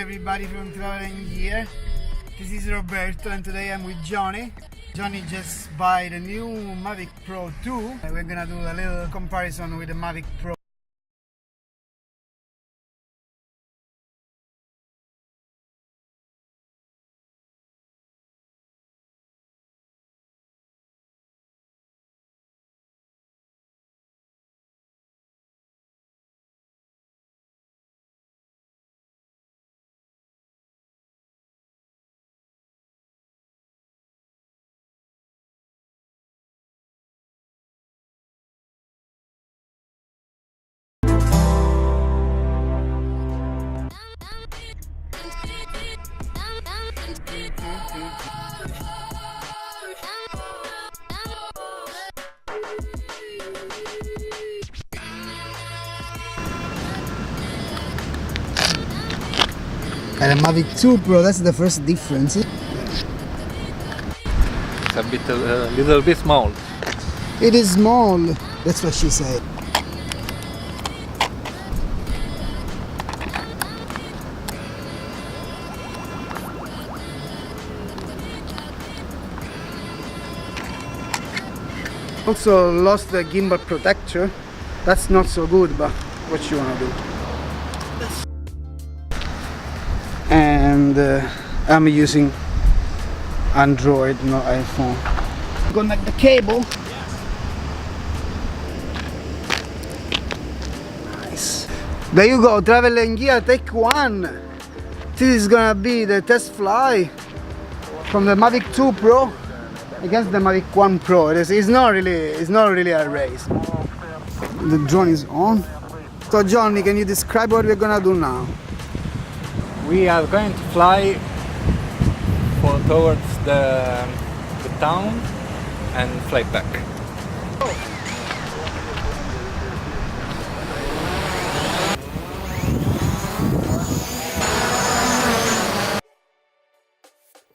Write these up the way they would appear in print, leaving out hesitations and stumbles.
everybody from Traveling Gear. This is Roberto and today I'm with Johnny. Johnny just bought the new Mavic Pro 2. We're gonna do a little comparison with the Mavic Pro. And the Mavic 2 Pro, that's the first difference. It's a little bit small. It is small, that's what she said. Also lost the gimbal protector. That's not so good, but what you wanna do? And I'm using Android, not iPhone. Connect the cable. Nice. There you go, Traveling Gear, take one. This is gonna be the test fly from the Mavic 2 Pro against the Mavic 1 Pro. It's not really a race. The drone is on. So Johnny, can you describe what we're gonna do now? We are going to fly towards the town and fly back.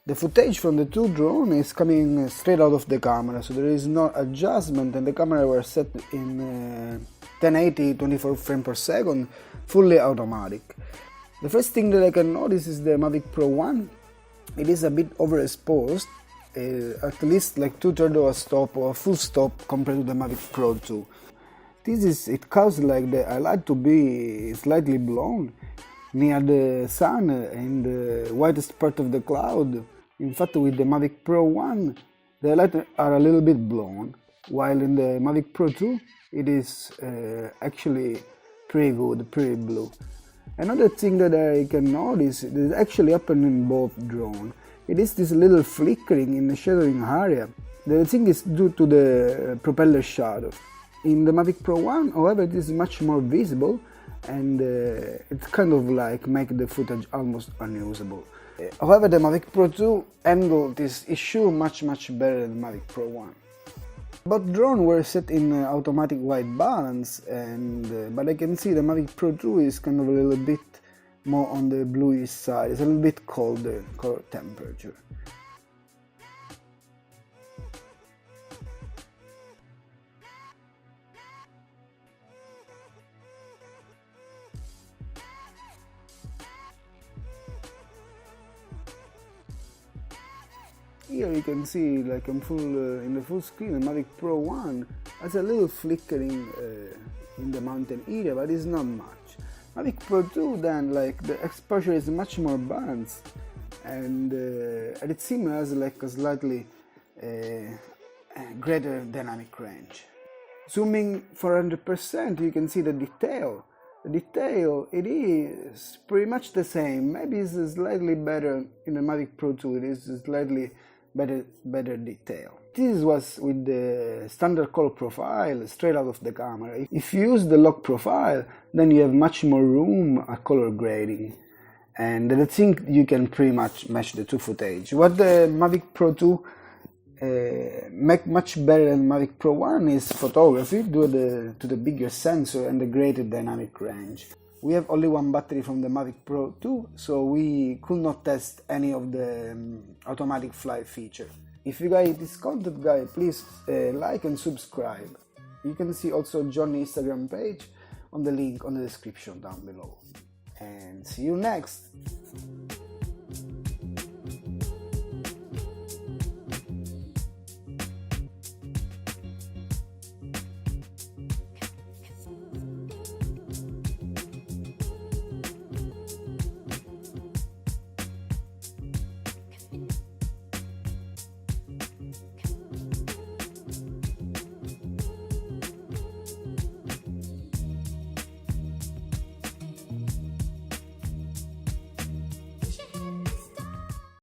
The footage from the 2 drone is coming straight out of the camera, so there is no adjustment, and the camera was set in 1080 24 frames per second, fully automatic. The first thing that I can notice is the Mavic Pro 1. It is a bit overexposed, at least like 2/3 of a stop or a full stop compared to the Mavic Pro 2. It causes like the highlight to be slightly blown near the sun and the widest part of the cloud. In fact, with the Mavic Pro 1, the highlights are a little bit blown, while in the Mavic Pro 2, it is actually pretty good, pretty blue. Another thing that I can notice that actually happened in both drones. It is this little flickering in the shadowing area. The thing is due to the propeller shadow. In the Mavic Pro 1, however, it is much more visible and it's kind of like make the footage almost unusable. However, the Mavic Pro 2 handled this issue much better than the Mavic Pro 1. Both drones were set in automatic white balance, but I can see the Mavic Pro 2 is kind of a little bit more on the bluish side. It's a little bit colder color temperature. Here you can see, like I'm in the full screen, the Mavic Pro 1 has a little flickering in the mountain area, but it's not much. Mavic Pro 2 then, like the exposure is much more balanced, and it seems has like a slightly greater dynamic range. Zooming 400%, you can see the detail. The detail, it is pretty much the same. Maybe it's slightly better in the Mavic Pro 2. It is slightly better detail. This was with the standard color profile straight out of the camera. If you use the lock profile, then you have much more room at color grading, and I think you can pretty much match the two footage. What the Mavic Pro 2 make much better than Mavic Pro 1 is photography due to the bigger sensor and the greater dynamic range. We have only one battery from the Mavic Pro 2, so we could not test any of the automatic flight feature. If you guys this content, guys, please like and subscribe. You can see also Johnny's Instagram page on the link on the description down below. And See you next.